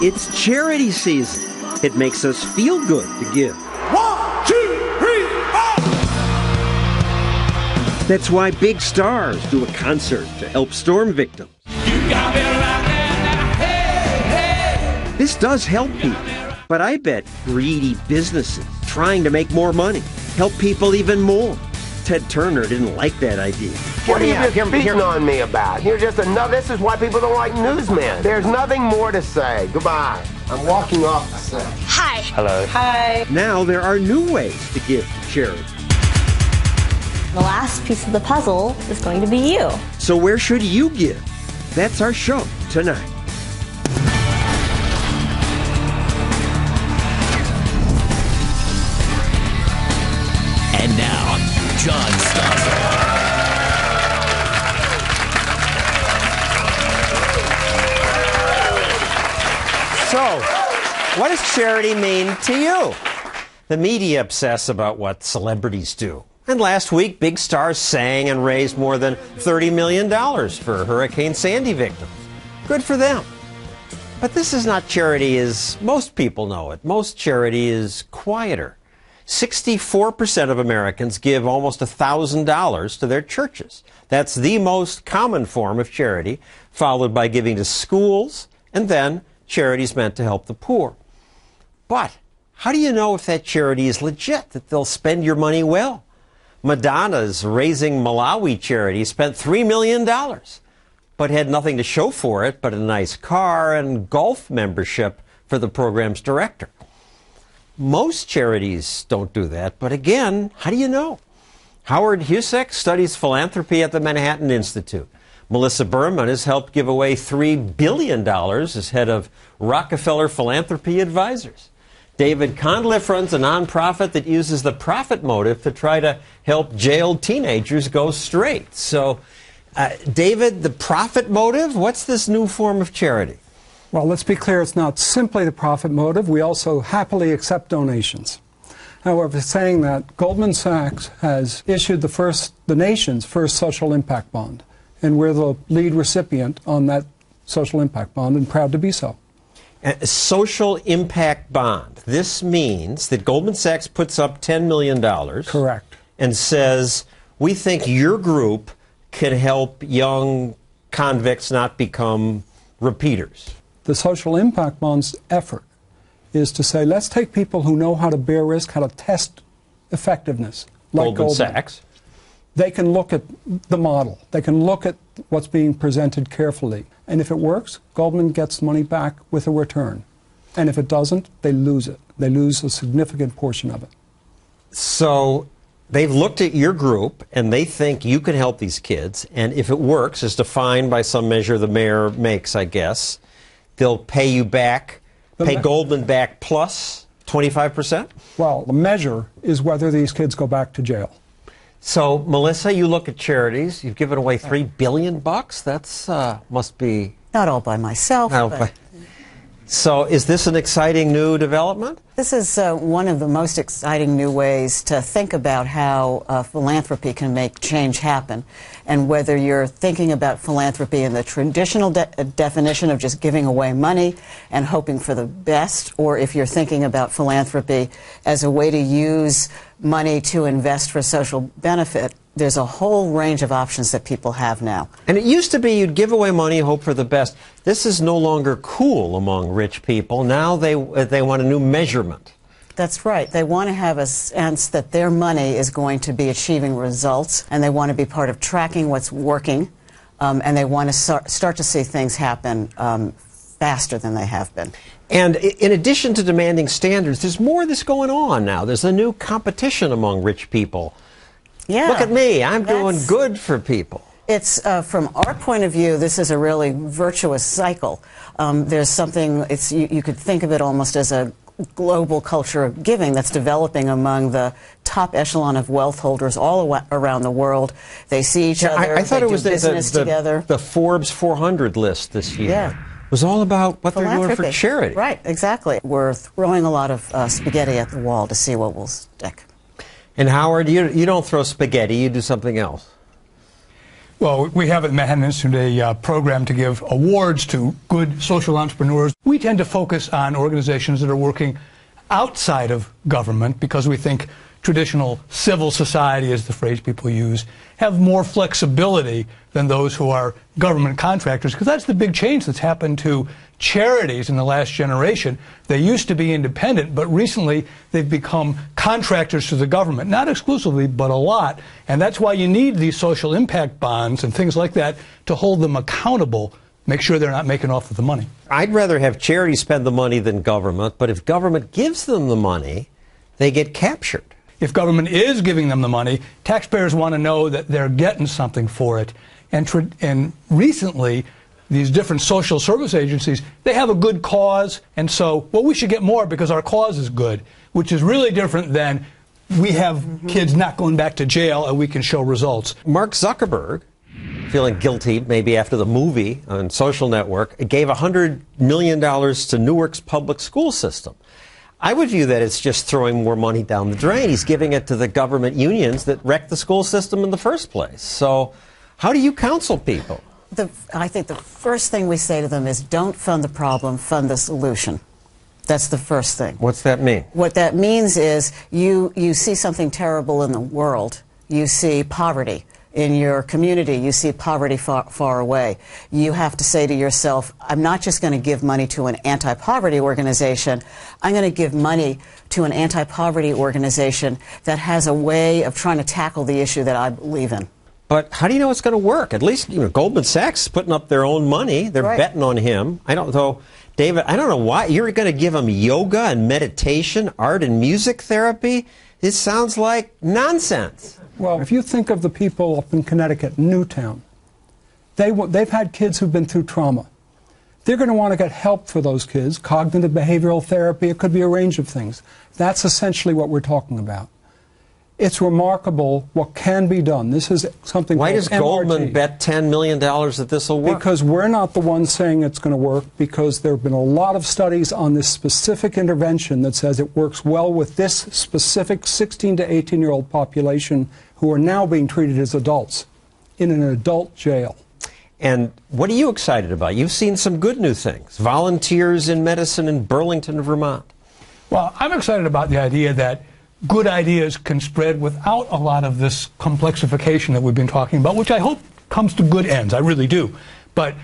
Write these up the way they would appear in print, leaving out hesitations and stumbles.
It's charity season. It makes us feel good to give. 1, 2, 3, 4! That's why big stars do a concert to help storm victims. You got me right now, hey, hey! This does help people, but I bet greedy businesses trying to make more money help people even more. Ted Turner didn't like that idea. What are you just beating on me about? You're just another. This is why people don't like newsmen. There's nothing more to say. Goodbye. I'm walking off the set. Hi. Hello. Hi. Now there are new ways to give to charity. The last piece of the puzzle is going to be you. So where should you give? That's our show tonight. And now, John Stossel. So, what does charity mean to you? The media obsess about what celebrities do. And last week, big stars sang and raised more than $30 million for Hurricane Sandy victims. Good for them. But this is not charity as most people know it. Most charity is quieter. 64% of Americans give almost $1,000 to their churches. That's the most common form of charity, followed by giving to schools, and then charities meant to help the poor. But how do you know if that charity is legit, that they'll spend your money well? Madonna's Raising Malawi charity spent $3 million, but had nothing to show for it but a nice car and golf membership for the program's director. Most charities don't do that, but again, how do you know? Howard Husek studies philanthropy at the Manhattan Institute. Melissa Berman has helped give away $3 billion as head of Rockefeller Philanthropy Advisors. David Conliffe runs a nonprofit that uses the profit motive to try to help jailed teenagers go straight. So, David, the profit motive, what's this new form of charity? Well, let's be clear, it's not simply the profit motive. We also happily accept donations. However, saying that, Goldman Sachs has issued the nation's first social impact bond, and we're the lead recipient on that social impact bond, and proud to be so. A social impact bond. This means that Goldman Sachs puts up $10 million. Correct. And says, we think your group can help young convicts not become repeaters. The social impact bond's effort is to say, let's take people who know how to bear risk, how to test effectiveness, like Goldman Sachs. They can look at the model. They can look at what's being presented carefully. And if it works, Goldman gets money back with a return. And if it doesn't, they lose it. They lose a significant portion of it. So they've looked at your group, and they think you can help these kids. And if it works, as defined by some measure the mayor makes, I guess, they'll pay you back, pay Goldman back plus 25%? Well, the measure is whether these kids go back to jail. So, Melissa, you look at charities. You've given away $3 billion. That's must be... Not all by myself. So, is this an exciting new development? This is one of the most exciting new ways to think about how philanthropy can make change happen. And whether you're thinking about philanthropy in the traditional definition of just giving away money and hoping for the best, or if you're thinking about philanthropy as a way to use money to invest for social benefit, there's a whole range of options that people have now. And it used to be you'd give away money, hope for the best. This is no longer cool among rich people. Now they want a new measurement. That's right. They want to have a sense that their money is going to be achieving results, and they want to be part of tracking what's working, and they want to start to see things happen faster than they have been. And in addition to demanding standards, there's more of this going on now. There's a new competition among rich people. Yeah, look at me. I'm doing good for people. It's, from our point of view, this is a really virtuous cycle. There's something, you could think of it almost as a global culture of giving that's developing among the top echelon of wealth holders all around the world. They see each other, I thought they it was do business together. The Forbes 400 list this year. Yeah. Was all about what they're doing for charity. Right, exactly. We're throwing a lot of spaghetti at the wall to see what will stick. And Howard, you don't throw spaghetti, you do something else. Well, we have at Manhattan Institute a program to give awards to good social entrepreneurs. We tend to focus on organizations that are working outside of government because we think traditional civil society, is the phrase people use, have more flexibility than those who are government contractors, because that's the big change that's happened to charities in the last generation. They used to be independent, but recently they've become contractors to the government, not exclusively, but a lot. And that's why you need these social impact bonds and things like that to hold them accountable, make sure they're not making off with the money. I'd rather have charities spend the money than government, but if government gives them the money, they get captured. If government is giving them the money, taxpayers want to know that they're getting something for it. And recently, these different social service agencies, they have a good cause, and so, well, we should get more because our cause is good, which is really different than we have kids not going back to jail and we can show results. Mark Zuckerberg, feeling guilty maybe after the movie on Social Network, gave $100 million to Newark's public school system. I would view that as just throwing more money down the drain. He's giving it to the government unions that wrecked the school system in the first place. So how do you counsel people? I think the first thing we say to them is don't fund the problem, fund the solution. That's the first thing. What's that mean? What that means is you see something terrible in the world. You see poverty in your community. You see poverty far away. You have to say to yourself, I'm not just going to give money to an anti-poverty organization. I'm going to give money to an anti-poverty organization that has a way of trying to tackle the issue that I believe in. But how do you know it's going to work? At least, Goldman Sachs is putting up their own money. They're betting on him. David, I don't know why. You're going to give him yoga and meditation, art and music therapy? It sounds like nonsense. Well, if you think of the people up in Connecticut, Newtown, they've had kids who've been through trauma. They're going to want to get help for those kids, cognitive behavioral therapy. It could be a range of things. That's essentially what we're talking about. It's remarkable what can be done. This is something. Why does Goldman bet $10 million that this will work? Because we're not the ones saying it's going to work, because there have been a lot of studies on this specific intervention that says it works well with this specific 16 to 18-year-old population who are now being treated as adults in an adult jail. And what are you excited about? You've seen some good new things. Volunteers in medicine in Burlington, Vermont. Well, I'm excited about the idea that good ideas can spread without a lot of this complexification that we've been talking about, which I hope comes to good ends. I really do. But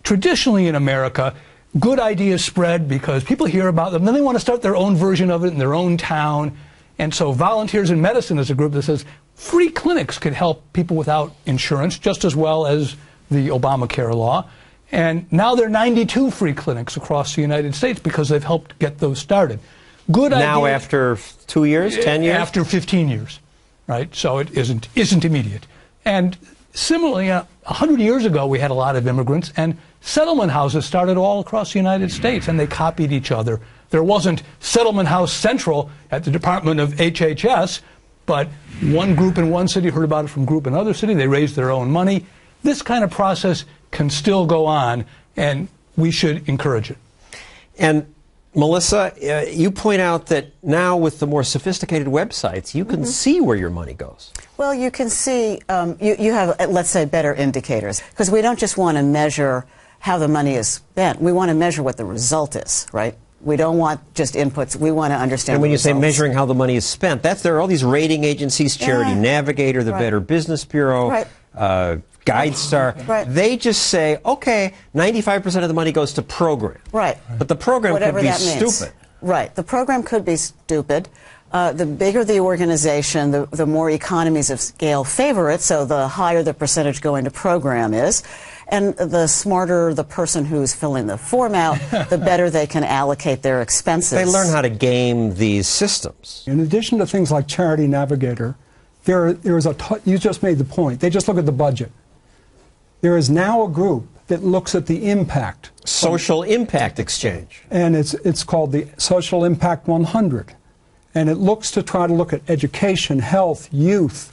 traditionally in America, good ideas spread because people hear about them, then they want to start their own version of it in their own town. And so Volunteers in Medicine is a group that says free clinics could help people without insurance just as well as the Obamacare law. And now there are 92 free clinics across the United States because they've helped get those started. Good idea. Now after 2 years, 10 years? After 15 years, right? So it isn't immediate. And similarly, 100 years ago, we had a lot of immigrants, and settlement houses started all across the United States, and they copied each other. There wasn't Settlement House Central at the Department of HHS, but one group in one city heard about it from a group in another city. They raised their own money. This kind of process can still go on, and we should encourage it. And Melissa, you point out that now with the more sophisticated websites, you can see where your money goes. Well, you can see, you have, let's say, better indicators, because we don't just want to measure how the money is spent. We want to measure what the result is, right? We don't want just inputs. We want to understand. And when you results. say measuring how the money is spent, there are all these rating agencies, Charity Navigator, the Better Business Bureau, GuideStar. Right. They just say, okay, 95% of the money goes to program. Right. But the program Whatever could be that means. stupid. Right. The program could be stupid. The bigger the organization, the more economies of scale favor it, so the higher the percentage going to program is. And the smarter the person who's filling the form out, the better they can allocate their expenses. They learn how to game these systems. In addition to things like Charity Navigator, you just made the point. They just look at the budget. There is now a group that looks at the impact. Social Impact Exchange. And it's called the Social Impact 100. And it looks to try to look at education, health, youth,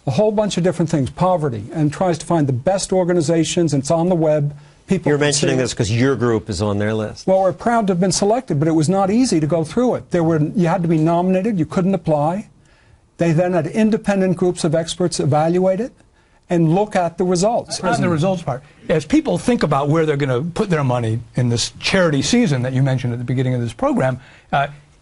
a whole bunch of different things, poverty, and tries to find the best organizations. And it's on the web. People You're mentioning this because your group is on their list. Well, we're proud to have been selected, but it was not easy to go through it. You had to be nominated. You couldn't apply. They then had independent groups of experts evaluate it. and look at the results. On the results part, as people think about where they're going to put their money in this charity season that you mentioned at the beginning of this program,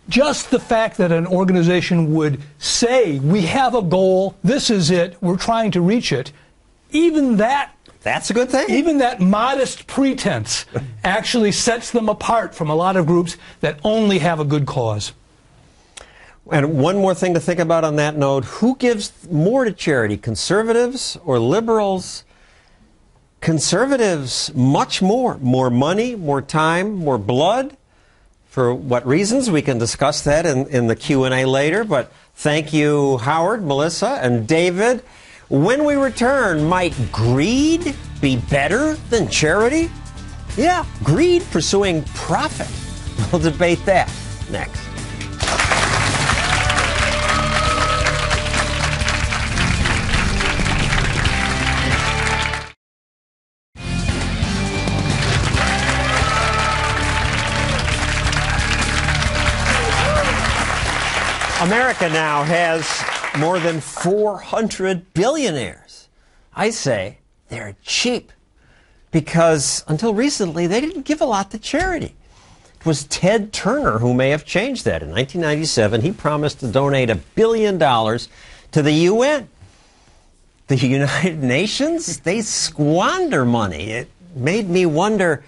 just the fact that an organization would say, we have a goal, this is it, we're trying to reach it, even that's a good thing. Even that modest pretense actually sets them apart from a lot of groups that only have a good cause. And one more thing to think about on that note, who gives more to charity, conservatives or liberals? Conservatives, much more. More money, more time, more blood. For what reasons? We can discuss that in the Q&A later. But thank you, Howard, Melissa, and David. When we return, might greed be better than charity? Yeah, greed pursuing profit. We'll debate that next. America now has more than 400 billionaires. I say they're cheap because until recently they didn't give a lot to charity. It was Ted Turner who may have changed that. In 1997, he promised to donate $1 billion to the UN. The United Nations, they squander money. It made me wonder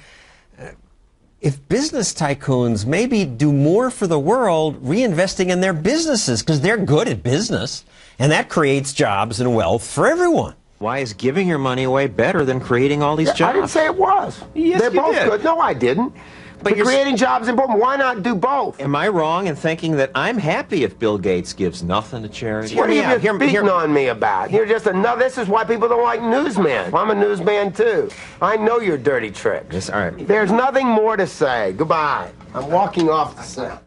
if business tycoons maybe do more for the world reinvesting in their businesses because they're good at business, and that creates jobs and wealth for everyone. Why is giving your money away better than creating all these jobs? I didn't say it was. Yes, They're both good. No, I didn't. But creating jobs is important. Why not do both? Am I wrong in thinking that I'm happy if Bill Gates gives nothing to charity? What are you beating on me about? You're just another. This is why people don't like newsmen. I'm a newsman too. I know your dirty tricks. Yes, all right. There's nothing more to say. Goodbye. I'm walking off the set.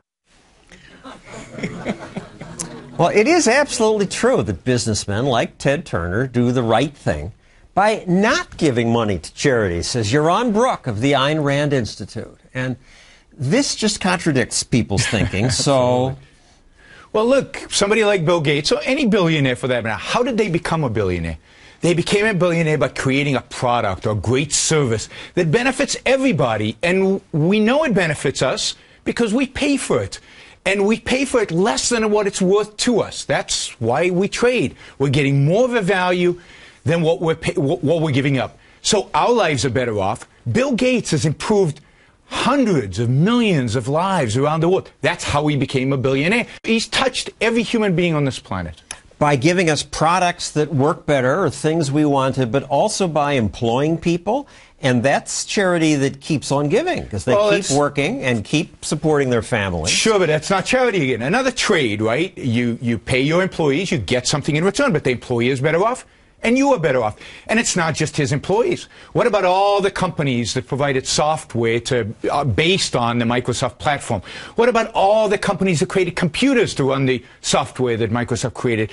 Well, it is absolutely true that businessmen like Ted Turner do the right thing by not giving money to charity, says Yaron Brook of the Ayn Rand Institute. And this just contradicts people's thinking, so... Well, look, somebody like Bill Gates, or any billionaire for that matter, how did they become a billionaire? They became a billionaire by creating a product or a great service that benefits everybody. And we know it benefits us because we pay for it. And we pay for it less than what it's worth to us. That's why we trade. We're getting more of a value than what we're giving up. So our lives are better off. Bill Gates has improved hundreds of millions of lives around the world. That's how he became a billionaire. He's touched every human being on this planet. By giving us products that work better or things we wanted, but also by employing people. And that's charity that keeps on giving because they keep working and keep supporting their families. Sure, but that's not charity again. Another trade, right? You pay your employees, you get something in return, but the employee is better off. And you are better off. And it's not just his employees. What about all the companies that provided software based on the Microsoft platform? What about all the companies that created computers to run the software that Microsoft created?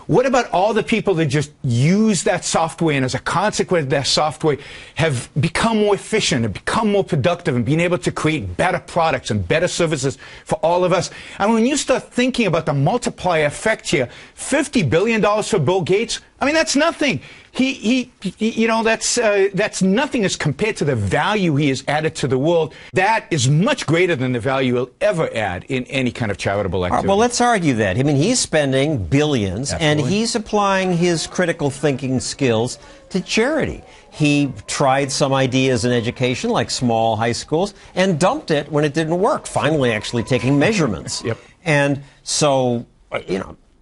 What about all the people that just use that software and as a consequence of that software have become more efficient and become more productive and been able to create better products and better services for all of us? And when you start thinking about the multiplier effect here, $50 billion for Bill Gates, I mean, that's nothing. That's nothing as compared to the value he has added to the world. That is much greater than the value he'll ever add in any kind of charitable activity. Well, let's argue that. I mean, he's spending billions, and he's applying his critical thinking skills to charity. He tried some ideas in education, like small high schools, and dumped it when it didn't work, finally actually taking measurements. Yep. And so,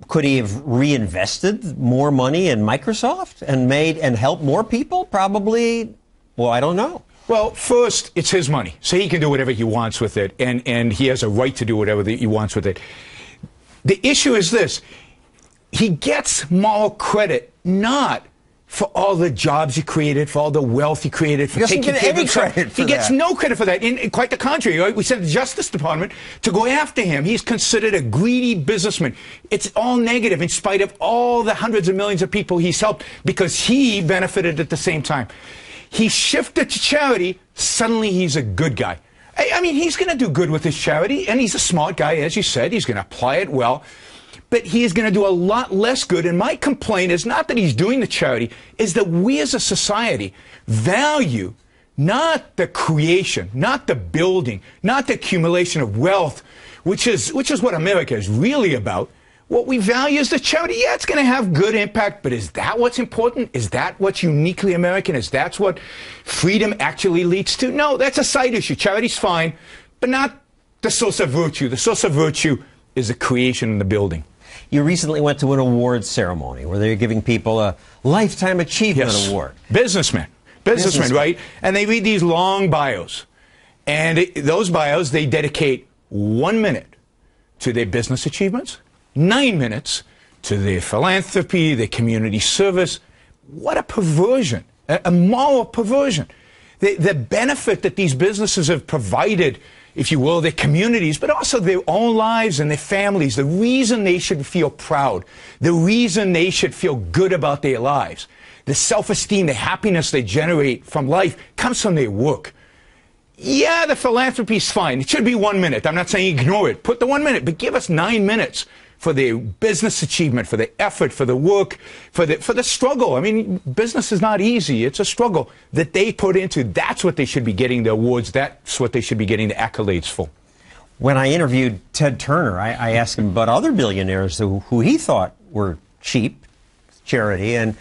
could he have reinvested more money in Microsoft and helped more people? Probably. Well, I don't know. Well, first, it's his money, so he can do whatever he wants with it, and he has a right to do whatever he wants with it. The issue is this. He gets moral credit not for all the jobs he created, for all the wealth he created, for taking care of himself. He gets no credit for that. Quite the contrary. Right? We sent the Justice Department to go after him. He's considered a greedy businessman. It's all negative in spite of all the hundreds of millions of people he's helped because he benefited at the same time. He shifted to charity. Suddenly he's a good guy. I mean, he's going to do good with his charity, and he's a smart guy, as you said. He's going to apply it well. but he is going to do a lot less good. And my complaint is not that he's doing the charity, is that we as a society value not the creation, not the building, not the accumulation of wealth, which is what America is really about. What we value is the charity. Yeah, it's going to have good impact, but is that what's important? Is that what's uniquely American? Is that what freedom actually leads to? No, that's a side issue. Charity's fine, but not the source of virtue. The source of virtue is the creation and the building. You recently went to an awards ceremony where they're giving people a Lifetime Achievement Award. Businessmen, right? And they read these long bios. And those bios, they dedicate 1 minute to their business achievements, 9 minutes to their philanthropy, their community service. What a perversion, a moral perversion. The benefit that these businesses have provided, if you will, their communities, but also their own lives and their families, the reason they should feel proud, the reason they should feel good about their lives, the self-esteem, the happiness they generate from life comes from their work. Yeah, the philanthropy is fine. It should be 1 minute. I'm not saying ignore it. Put the 1 minute, but give us 9 minutes for their business achievement, for the effort, for the work, for the struggle. I mean, business is not easy. It's a struggle that they put into. That's what they should be getting the awards. That's what they should be getting the accolades for. When I interviewed Ted Turner, I asked him about other billionaires who he thought were cheap, charity, and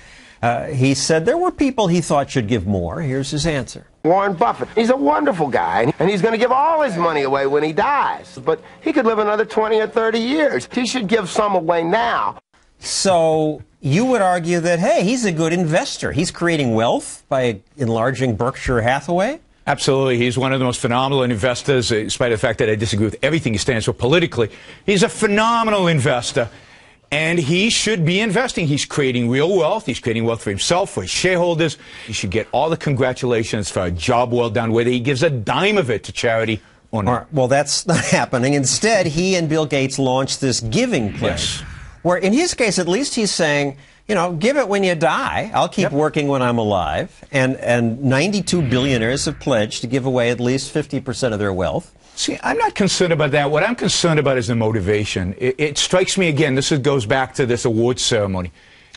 he said there were people he thought should give more. Here's his answer. Warren Buffett. He's a wonderful guy, and he's going to give all his money away when he dies. But he could live another 20 or 30 years. He should give some away now. So you would argue that, hey, he's a good investor. He's creating wealth by enlarging Berkshire Hathaway? Absolutely. He's one of the most phenomenal investors, despite the fact that I disagree with everything he stands for politically. He's a phenomenal investor. And he should be investing. He's creating real wealth. He's creating wealth for himself, for his shareholders. He should get all the congratulations for a job well done, whether he gives a dime of it to charity or not. Right, well, that's not happening. Instead, he and Bill Gates launched this giving pledge, where in his case, at least he's saying, you know, give it when you die. I'll keep working when I'm alive. And 92 billionaires have pledged to give away at least 50% of their wealth. See, I'm not concerned about that. What I'm concerned about is the motivation. It strikes me again, goes back to this awards ceremony.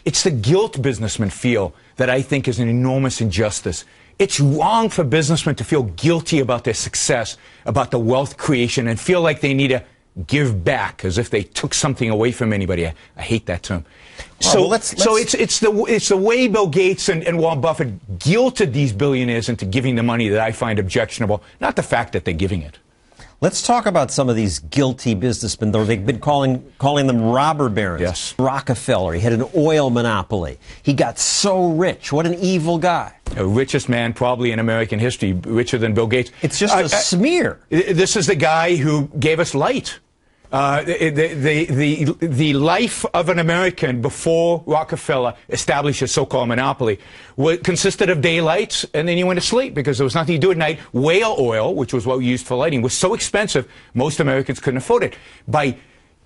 It's the guilt businessmen feel that I think is an enormous injustice. It's wrong for businessmen to feel guilty about their success, about the wealth creation, and feel like they need to give back as if they took something away from anybody. I hate that term. So it's the way Bill Gates and Warren Buffett guilted these billionaires into giving the money that I find objectionable, not the fact that they're giving it. Let's talk about some of these guilty businessmen, though. They've been calling them robber barons. Yes. Rockefeller, he had an oil monopoly. He got so rich. What an evil guy. The richest man probably in American history, richer than Bill Gates. It's just a smear. This is the guy who gave us light. The life of an American before Rockefeller established a so-called monopoly consisted of daylight, and then you went to sleep because there was nothing to do at night. Whale oil, which was what we used for lighting, was so expensive most Americans couldn't afford it. By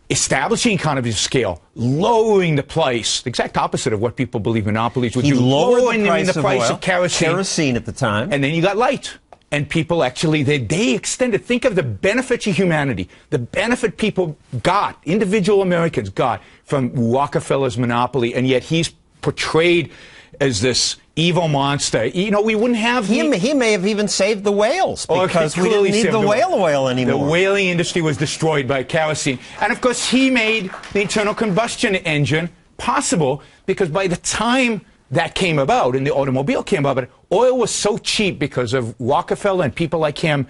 establishing economies of scale, lowering the price, the exact opposite of what people believe monopolies would do. Lowering the price of kerosene at the time, and then you got light. And people actually, they extended. Think of the benefit to humanity, the benefit people got, individual Americans got from Rockefeller's monopoly, and yet he's portrayed as this evil monster. You know, we wouldn't have... He may have even saved the whales, because we didn't need the whale oil anymore. The whaling industry was destroyed by kerosene. And, of course, he made the internal combustion engine possible, because by the time that came about and the automobile came about, oil was so cheap because of Rockefeller and people like him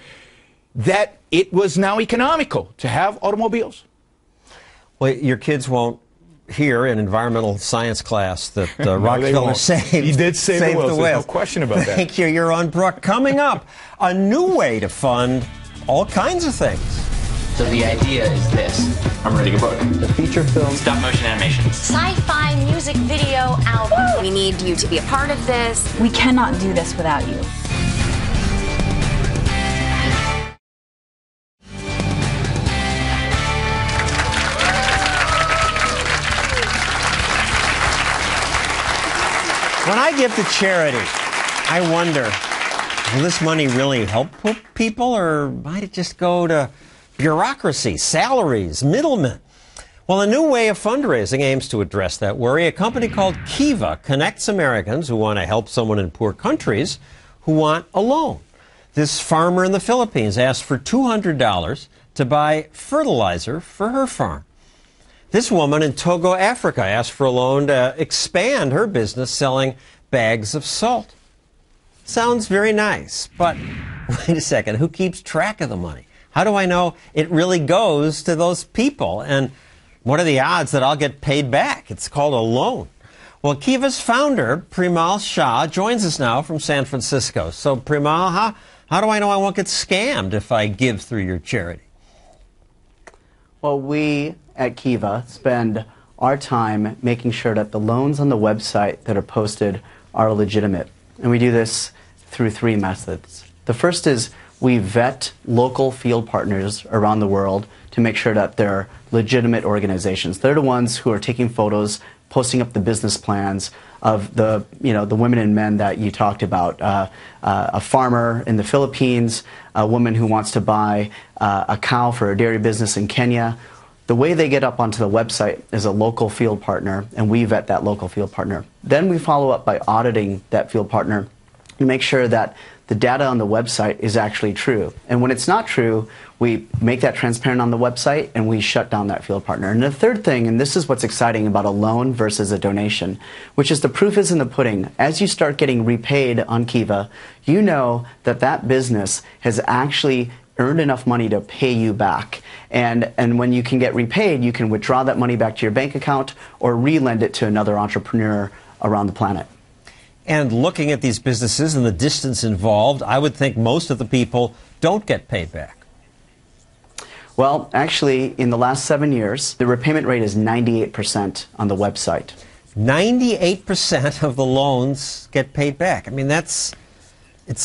that it was now economical to have automobiles. Well, your kids won't hear in environmental science class that Rockefeller He did save the whales. There's no question about that. Thank you. You're on Brooke. Coming up, a new way to fund all kinds of things. So the idea is this. I'm writing a book. A feature film. Stop motion animation. Sci-fi music video album. Woo! We need you to be a part of this. We cannot do this without you. When I give to charity, I wonder, will this money really help people, or might it just go to bureaucracy, salaries, middlemen? Well, a new way of fundraising aims to address that worry. A company called Kiva connects Americans who want to help someone in poor countries who want a loan. This farmer in the Philippines asked for $200 to buy fertilizer for her farm. This woman in Togo, Africa, asked for a loan to expand her business selling bags of salt. Sounds very nice, but wait a second, who keeps track of the money? How do I know it really goes to those people? And what are the odds that I'll get paid back? It's called a loan. Well, Kiva's founder, Premal Shah, joins us now from San Francisco. So, Premal, how do I know I won't get scammed if I give through your charity? Well, we at Kiva spend our time making sure that the loans on the website that are posted are legitimate. And we do this through three methods. The first is we vet local field partners around the world to make sure that they're legitimate organizations. They're the ones who are taking photos, posting up the business plans of the women and men that you talked about. A farmer in the Philippines, a woman who wants to buy a cow for a dairy business in Kenya. The way they get up onto the website is a local field partner, and we vet that local field partner. Then we follow up by auditing that field partner to make sure that the data on the website is actually true. And when it's not true, we make that transparent on the website and we shut down that field partner. And the third thing, and this is what's exciting about a loan versus a donation, which is the proof is in the pudding. As you start getting repaid on Kiva, you know that that business has actually earned enough money to pay you back. And when you can get repaid, you can withdraw that money back to your bank account or re-lend it to another entrepreneur around the planet. And looking at these businesses and the distance involved, I would think most of the people don't get paid back. Well, actually, in the last 7 years, the repayment rate is 98% on the website. 98% of the loans get paid back. I mean, it's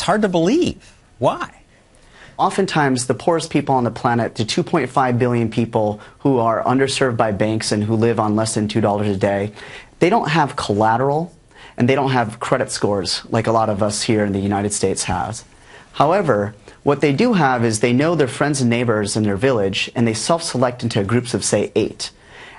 hard to believe. Why? Oftentimes, the poorest people on the planet, the 2.5 billion people who are underserved by banks and who live on less than $2 a day, they don't have collateral and they don't have credit scores like a lot of us here in the United States has. However, what they do have is they know their friends and neighbors in their village, and they self-select into groups of, say, 8.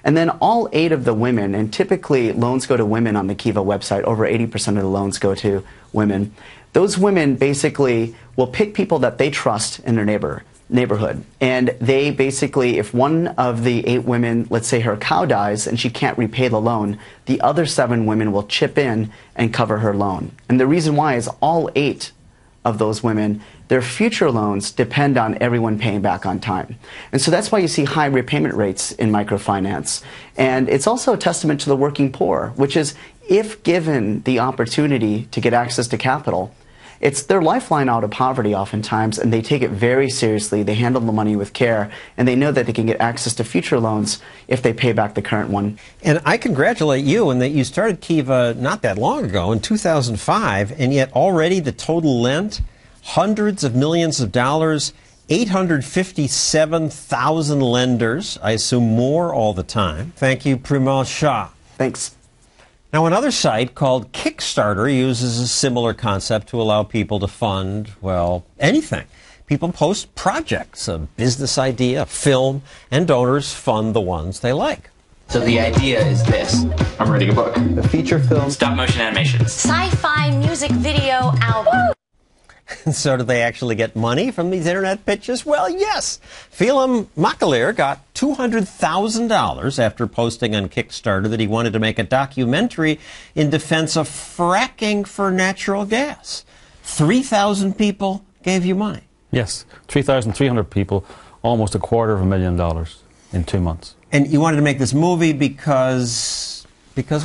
And then all 8 of the women, and typically loans go to women on the Kiva website, over 80% of the loans go to women. Those women basically will pick people that they trust in their neighborhood. And they basically, if one of the 8 women, let's say her cow dies and she can't repay the loan, the other 7 women will chip in and cover her loan. And the reason why is all 8 of those women, their future loans depend on everyone paying back on time. And so that's why you see high repayment rates in microfinance. And it's also a testament to the working poor, which is if given the opportunity to get access to capital, it's their lifeline out of poverty oftentimes, and they take it very seriously. They handle the money with care, and they know that they can get access to future loans if they pay back the current one. And I congratulate you in that you started Kiva not that long ago, in 2005, and yet already the total lent, hundreds of millions of dollars, 857,000 lenders, I assume more all the time. Thank you, Premal Shah. Thanks. Now, another site called Kickstarter uses a similar concept to allow people to fund, well, anything. People post projects, a business idea, a film, and donors fund the ones they like. So the idea is this. I'm writing a book. A feature film. Stop motion animation. Sci-fi music video album. And so do they actually get money from these internet pitches? Well, yes. Phelim Makalir got $200,000 after posting on Kickstarter that he wanted to make a documentary in defense of fracking for natural gas. 3,000 people gave you money. Yes, 3,300 people, almost $250,000 in 2 months. And you wanted to make this movie because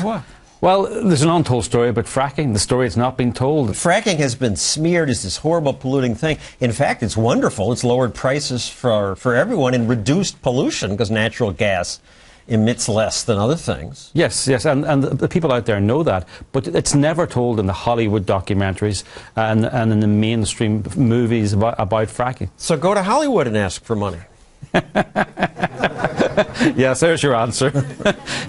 what? Well, there's an untold story about fracking. The story has not been told. Fracking has been smeared as this horrible polluting thing. In fact, it's wonderful. It's lowered prices for everyone and reduced pollution because natural gas emits less than other things. Yes, and the people out there know that, but it's never told in the Hollywood documentaries and in the mainstream movies about fracking. So go to Hollywood and ask for money. Yes, there's your answer.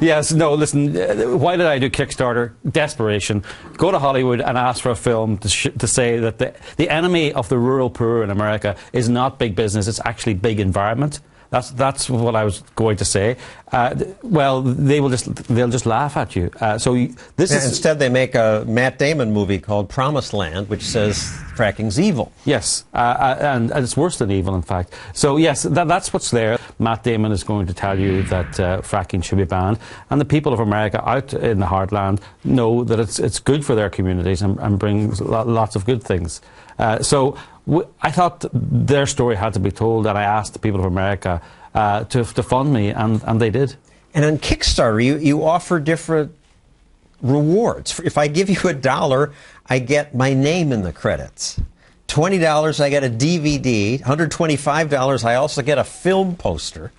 Yes, no, listen, why did I do Kickstarter? Desperation. Go to Hollywood and ask for a film to say that the enemy of the rural poor in America is not big business, it's actually big environment. That's what I was going to say. Well, they'll just laugh at you. Instead, they make a Matt Damon movie called Promised Land, which says fracking's evil. Yes, and it's worse than evil, in fact. So yes, that's what's there. Matt Damon is going to tell you that fracking should be banned, and the people of America out in the heartland know that it's good for their communities and brings lots of good things. I thought their story had to be told, and I asked the people of America to fund me, and they did. And on Kickstarter, you offer different rewards. If I give you $1, I get my name in the credits. $20, I get a DVD. $125, I also get a film poster.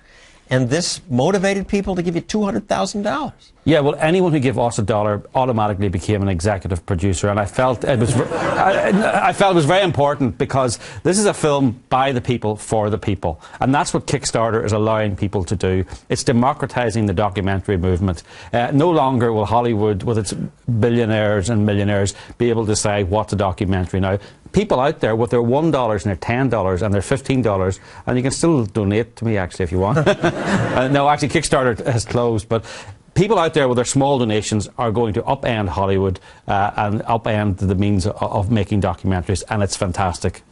And this motivated people to give you $200,000. Yeah, well, anyone who gave us $1 automatically became an executive producer, and I felt it was I felt it was very important, because this is a film by the people for the people, and that's what Kickstarter is allowing people to do. It's democratizing the documentary movement. No longer will Hollywood, with its billionaires and millionaires, be able to decide what's a documentary now. People out there with their $1 and their $10 and their $15, and you can still donate to me, actually, if you want. No, actually, Kickstarter has closed, but people out there with their small donations are going to upend Hollywood and upend the means of making documentaries, and it's fantastic.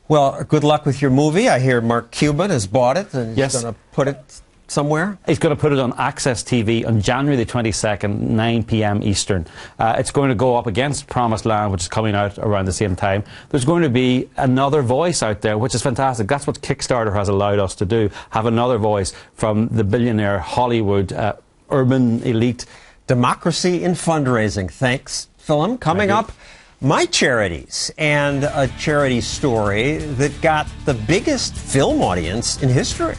Well, good luck with your movie. I hear Mark Cuban has bought it, and he's going to put it somewhere? He's going to put it on Access TV on January the 22nd, 9 p.m. Eastern. It's going to go up against Promised Land, which is coming out around the same time. There's going to be another voice out there, which is fantastic. That's what Kickstarter has allowed us to do, have another voice from the billionaire Hollywood urban elite. Democracy in fundraising. Thanks, Philip. Coming up, my charities, and a charity story that got the biggest film audience in history.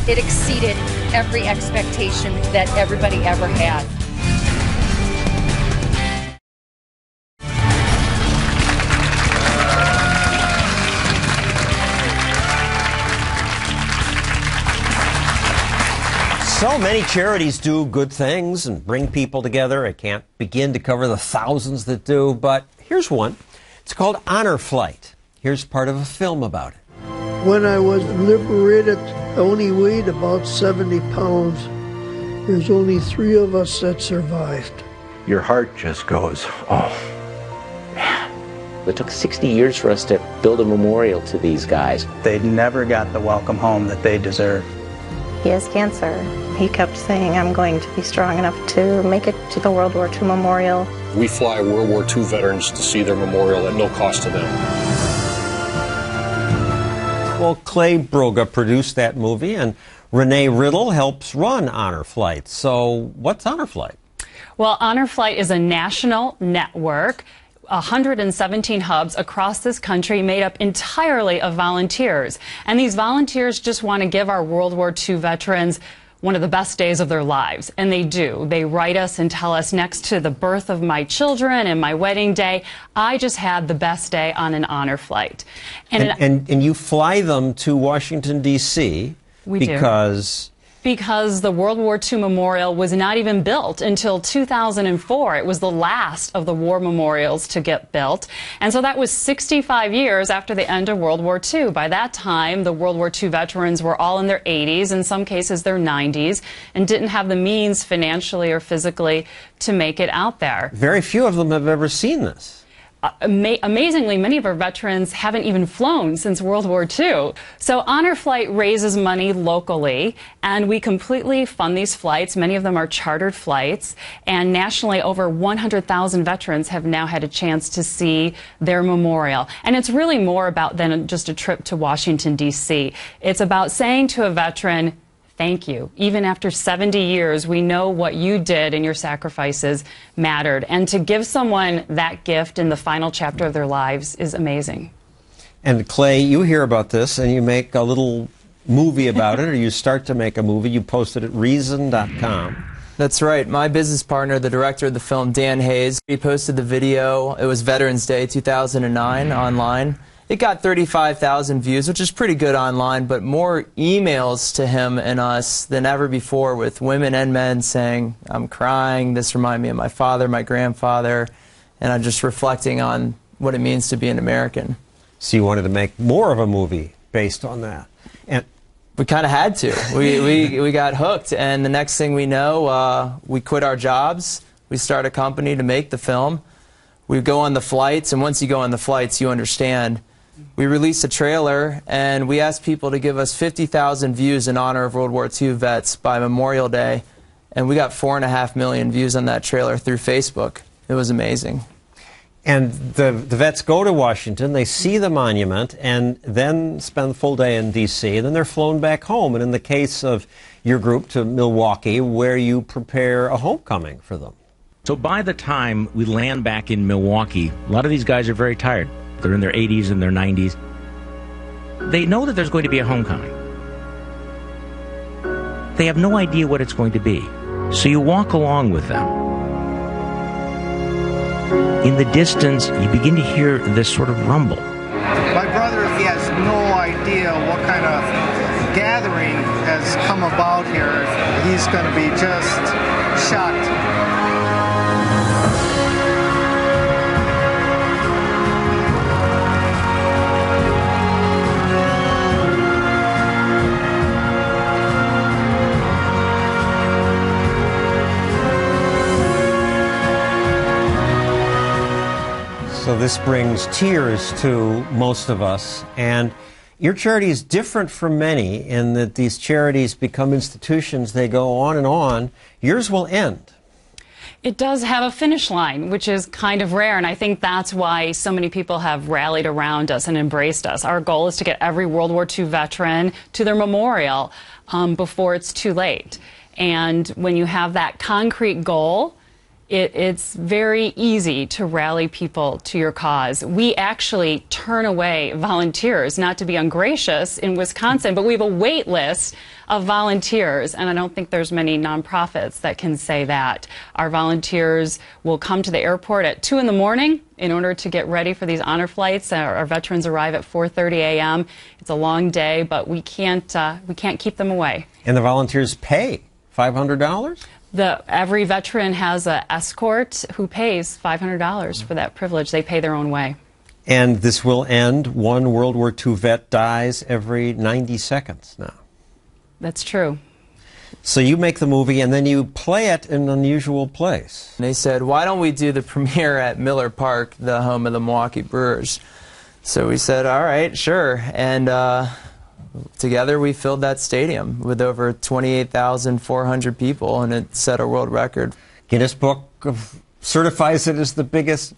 It exceeded every expectation that everybody ever had. So many charities do good things and bring people together. I can't begin to cover the thousands that do, but here's one. It's called Honor Flight. Here's part of a film about it. When I was liberated, I only weighed about 70 pounds. There's only 3 of us that survived. Your heart just goes, oh, man. It took 60 years for us to build a memorial to these guys. They never got the welcome home that they deserve. He has cancer. He kept saying, I'm going to be strong enough to make it to the World War II Memorial. We fly World War II veterans to see their memorial at no cost to them. Well, Clay Broga produced that movie, and Renee Riddle helps run Honor Flight. So what's Honor Flight? Well, Honor Flight is a national network, 117 hubs across this country made up entirely of volunteers. And these volunteers just want to give our World War II veterans one of the best days of their lives. And they do. They write us and tell us, next to the birth of my children and my wedding day, I just had the best day on an honor flight. And you fly them to Washington, D.C. Because the World War II Memorial was not even built until 2004. It was the last of the war memorials to get built. And so that was 65 years after the end of World War II. By that time, the World War II veterans were all in their 80s, in some cases their 90s, and didn't have the means financially or physically to make it out there. Very few of them have ever seen this. Amazingly, many of our veterans haven't even flown since World War II. So Honor Flight raises money locally, and we completely fund these flights. Many of them are chartered flights, and nationally over 100,000 veterans have now had a chance to see their memorial. And it's really more about than just a trip to Washington, D.C. It's about saying to a veteran, thank you. Even after 70 years, we know what you did and your sacrifices mattered. And to give someone that gift in the final chapter of their lives is amazing. And Clay, you hear about this and you make a little movie about it, or you start to make a movie. You post it at reason.com. That's right. My business partner, the director of the film, Dan Hayes, he posted the video. It was Veterans Day 2009 online. It got 35,000 views, which is pretty good online, but more emails to him and us than ever before, with women and men saying, I'm crying, this reminded me of my father, my grandfather, and I'm just reflecting on what it means to be an American. So you wanted to make more of a movie based on that. And We kind of had to. We got hooked, and the next thing we know, we quit our jobs. We start a company to make the film. We go on the flights, and once you go on the flights, you understand. We released a trailer, and we asked people to give us 50,000 views in honor of World War II vets by Memorial Day, and we got 4.5 million views on that trailer through Facebook. It was amazing. And the vets go to Washington, they see the monument, and then spend the full day in D.C., and then they're flown back home. And in the case of your group, to Milwaukee, where you prepare a homecoming for them. So by the time we land back in Milwaukee, a lot of these guys are very tired. They're in their 80s and their 90s. They know that there's going to be a homecoming. They have no idea what it's going to be. So you walk along with them. In the distance, you begin to hear this sort of rumble. My brother, he has no idea what kind of gathering has come about here. He's going to be just shocked. So this brings tears to most of us. And your charity is different from many in that these charities become institutions. They go on and on. Yours will end. It does have a finish line, which is kind of rare, and I think that's why so many people have rallied around us and embraced us. Our goal is to get every World War II veteran to their memorial before it's too late. And when you have that concrete goal, it's very easy to rally people to your cause. We actually turn away volunteers, not to be ungracious in Wisconsin, but we have a wait list of volunteers, and I don't think there's many nonprofits that can say that. Our volunteers will come to the airport at 2 in the morning in order to get ready for these honor flights. Our veterans arrive at 4:30 a.m. It's a long day, but we can't keep them away. And the volunteers pay $500? Every veteran has an escort who pays $500 for that privilege. They pay their own way. And this will end. One World War II vet dies every 90 seconds now. That's true. So you make the movie and then you play it in an unusual place. And they said, why don't we do the premiere at Miller Park, the home of the Milwaukee Brewers? So we said, all right, sure. And together we filled that stadium with over 28,400 people, and it set a world record. Guinness Book certifies it as the biggest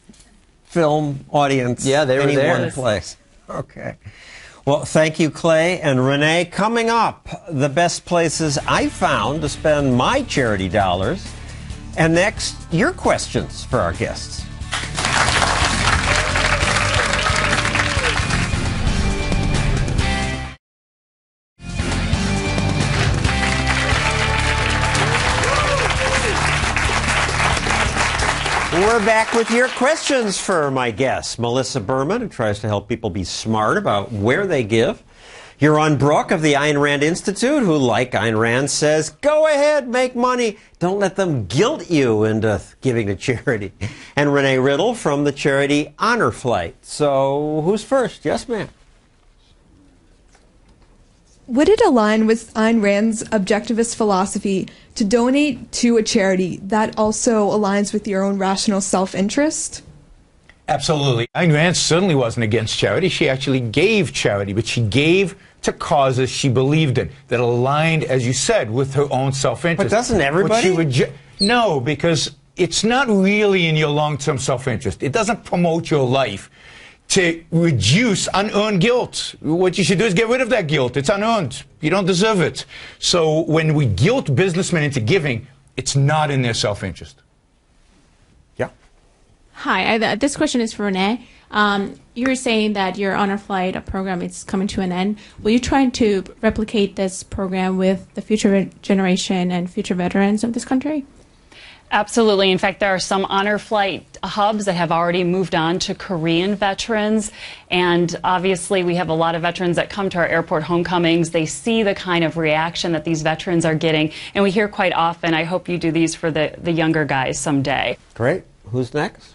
film audience they were in there. one place. Okay. Well, thank you, Clay and Renee. Coming up, the best places I found to spend my charity dollars. And next, your questions for our guests. We're back with your questions for my guest, Melissa Berman, who tries to help people be smart about where they give. Huron Brook of the Ayn Rand Institute, who, like Ayn Rand, says, go ahead, make money. Don't let them guilt you into giving to charity. And Renee Riddle from the charity Honor Flight. So who's first? Yes, ma'am. Would it align with Ayn Rand's objectivist philosophy to donate to a charity that also aligns with your own rational self-interest? Absolutely. Ayn Rand certainly wasn't against charity. She actually gave charity, but she gave to causes she believed in that aligned, as you said, with her own self-interest. But doesn't everybody? No, because it's not really in your long-term self-interest. It doesn't promote your life to reduce unearned guilt. What you should do is get rid of that guilt. It's unearned. You don't deserve it. So when we guilt businessmen into giving, it's not in their self-interest. Yeah. Hi, this question is for Renee. You were saying that your Honor Flight program is coming to an end. Will you try to replicate this program with the future generation and future veterans of this country? Absolutely. In fact, there are some Honor Flight hubs that have already moved on to Korean veterans. And obviously, we have a lot of veterans that come to our airport homecomings. They see the kind of reaction that these veterans are getting. And we hear quite often, I hope you do these for the younger guys someday. Great. Who's next?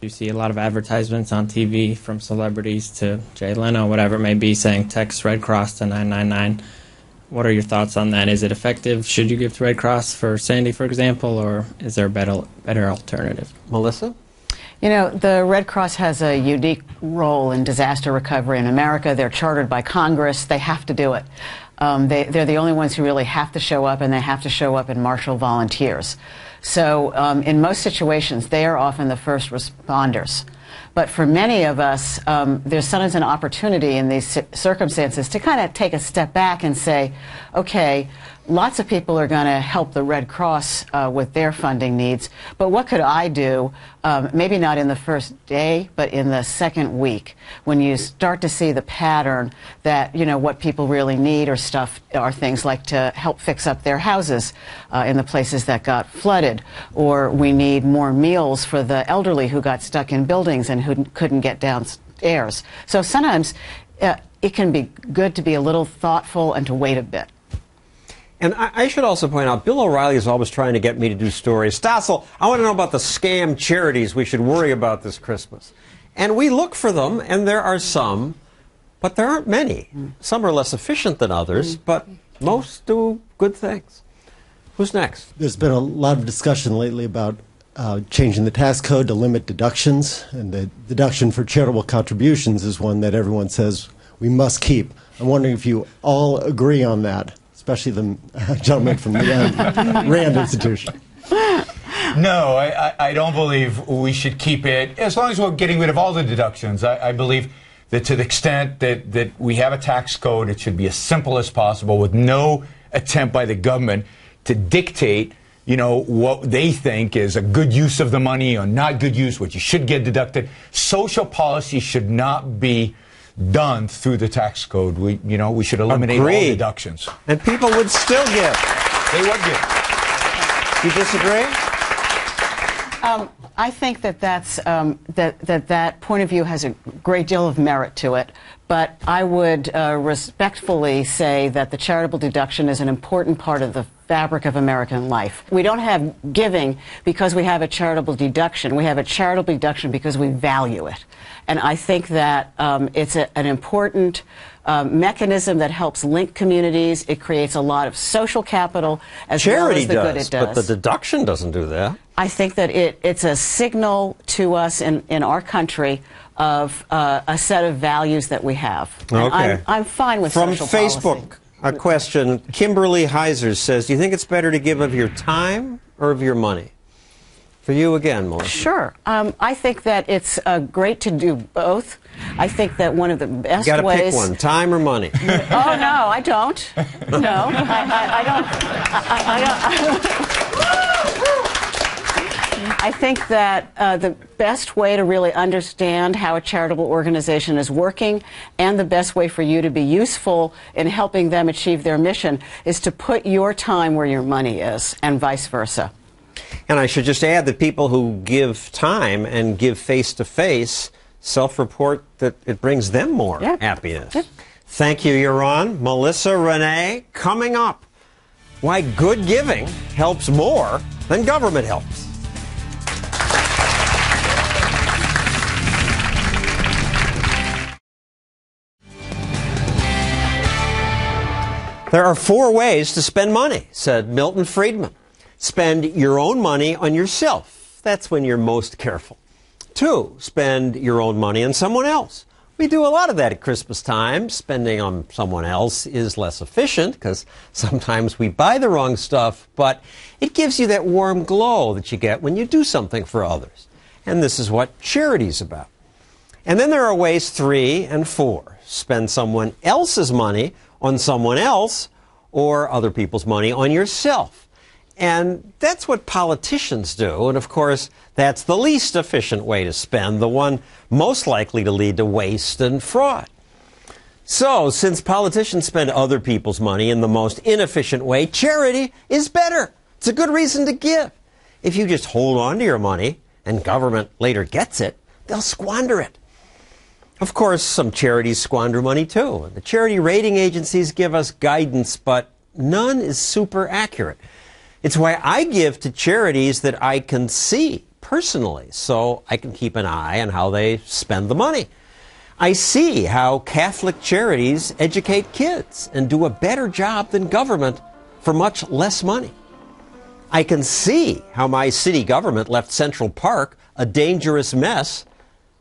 You see a lot of advertisements on TV from celebrities to Jay Leno, whatever it may be, saying text Red Cross to 999. What are your thoughts on that? Is it effective? Should you give to Red Cross for Sandy, for example, or is there a better alternative? Melissa? You know, the Red Cross has a unique role in disaster recovery in America. They're chartered by Congress. They have to do it. They're the only ones who really have to show up, and they have to show up in martial volunteers. So in most situations, they are often the first responders. But for many of us, there's sometimes an opportunity in these circumstances to kind of take a step back and say, okay, lots of people are going to help the Red Cross with their funding needs, but what could I do, maybe not in the first day, but in the second week, when you start to see the pattern that, you know, what people really need are things like to help fix up their houses in the places that got flooded, or we need more meals for the elderly who got stuck in buildings and who couldn't get downstairs. So sometimes it can be good to be a little thoughtful and to wait a bit. And I should also point out, Bill O'Reilly is always trying to get me to do stories. Stossel, I want to know about the scam charities we should worry about this Christmas. And we look for them, and there are some, but there aren't many. Some are less efficient than others, but most do good things. Who's next? There's been a lot of discussion lately about changing the tax code to limit deductions, and the deduction for charitable contributions is one that everyone says we must keep. I'm wondering if you all agree on that, especially the gentleman from the Rand Institution. No, I don't believe we should keep it, as long as we're getting rid of all the deductions. I believe that to the extent that we have a tax code, it should be as simple as possible, with no attempt by the government to dictate, you know, what they think is a good use of the money or not good use, what you should get deducted. Social policy should not be done through the tax code. We should eliminate all deductions. And people would still give. They would give. You disagree? I think that point of view has a great deal of merit to it, but I would respectfully say that the charitable deduction is an important part of the fabric of American life. We don't have giving because we have a charitable deduction. We have a charitable deduction because we value it. And I think that it's an important mechanism that helps link communities. It creates a lot of social capital as well as the good it does. But the deduction doesn't do that. I think that it's a signal to us in our country of a set of values that we have. And Okay. I'm fine with From social Facebook, policy. a question. Kimberly Heiser says, do you think it's better to give of your time or of your money? For you again, Melissa. Sure. I think that it's great to do both. I think that one of the best You got to ways... pick one, time or money. Oh, no, I don't. No, I don't. I think that the best way to really understand how a charitable organization is working and the best way for you to be useful in helping them achieve their mission is to put your time where your money is, and vice versa. And I should just add that people who give time and give face-to-face self-report that it brings them more happiness. Yep. Thank you, you're on. Melissa, Renee, coming up. Why good giving helps more than government helps. There are 4 ways to spend money, said Milton Friedman. Spend your own money on yourself. That's when you're most careful. 2, spend your own money on someone else. We do a lot of that at Christmas time. Spending on someone else is less efficient because sometimes we buy the wrong stuff, but it gives you that warm glow that you get when you do something for others. And this is what charity's about. And then there are ways 3 and 4. Spend someone else's money on someone else, or other people's money on yourself. And that's what politicians do. And of course, that's the least efficient way to spend, the one most likely to lead to waste and fraud. So, since politicians spend other people's money in the most inefficient way, charity is better. It's a good reason to give. If you just hold on to your money and government later gets it, they'll squander it. Of course, some charities squander money too. The charity rating agencies give us guidance, but none is super accurate. It's why I give to charities that I can see personally, so I can keep an eye on how they spend the money. I see how Catholic charities educate kids and do a better job than government for much less money. I can see how my city government left Central Park a dangerous mess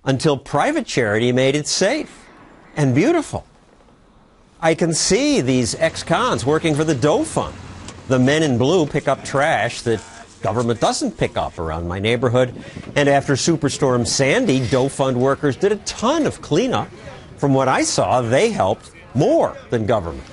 until private charity made it safe and beautiful. I can see these ex-cons working for the Doe Fund. The men in blue pick up trash that government doesn't pick up around my neighborhood. And after Superstorm Sandy, Doe Fund workers did a ton of cleanup. From what I saw, they helped more than government.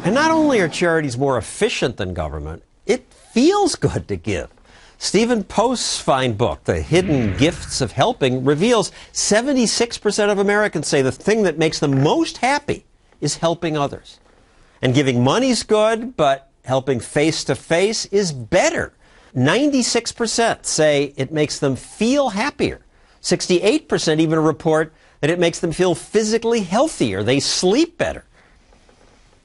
And not only are charities more efficient than government, it feels good to give. Stephen Post's fine book, The Hidden Gifts of Helping, reveals 76% of Americans say the thing that makes them most happy is helping others. And giving money's good, but helping face-to-face is better. 96% say it makes them feel happier. 68% even report that it makes them feel physically healthier. They sleep better.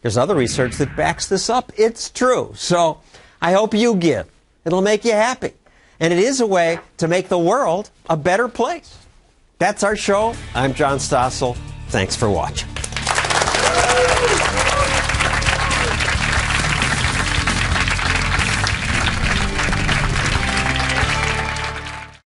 There's other research that backs this up. It's true. So I hope you give. It'll make you happy. And it is a way to make the world a better place. That's our show. I'm John Stossel. Thanks for watching.